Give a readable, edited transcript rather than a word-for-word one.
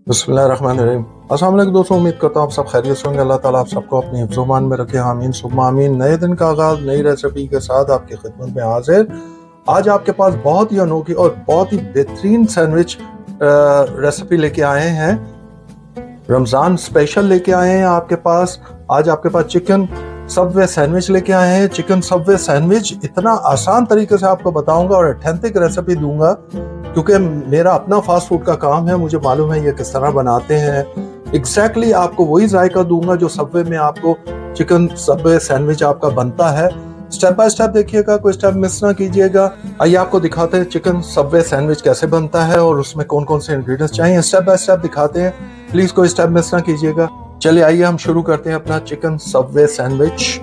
बिस्मिल्लाहिर्रहमानिर्रहीम। अस्सलाम वालेकुम दोस्तों, उम्मीद करता हूँ आप सब खैरियत से होंगे। अल्लाह ताला आप सबको अपनी हिफ्ज़-ओ-मान में रखे, आमीन सुम्मा आमीन। नए दिन का आगाज़ नई रेसिपी के साथ आपकी खिदमत में हाजिर। आज आपके पास बहुत ही अनोखी और बहुत ही बेहतरीन सैंडविच रेसिपी लेके आए हैं। रमज़ान स्पेशल लेके आए हैं आपके पास। आज आपके पास चिकन सबवे सैंडविच लेके आए हैं। चिकन सबवे सैंडविच इतना आसान तरीके से आपको बताऊंगा और ऑथेंटिक रेसिपी दूंगा, क्योंकि मेरा अपना फास्ट फूड का काम है, मुझे मालूम है ये किस तरह बनाते हैं। एग्जैक्टली आपको वही जायका दूंगा जो सबवे में आपको चिकन सबवे सैंडविच आपका बनता है। स्टेप बाय स्टेप देखिएगा, कोई स्टेप मिस ना कीजिएगा। आइए आपको दिखाते हैं चिकन सबवे सैंडविच कैसे बनता है और उसमें कौन कौन से इंग्रेडिएंट्स चाहिए। स्टेप बाय स्टेप दिखाते हैं, प्लीज कोई स्टेप मिस ना कीजिएगा। चलिए आइए हम शुरू करते हैं अपना चिकन सबवे सैंडविच।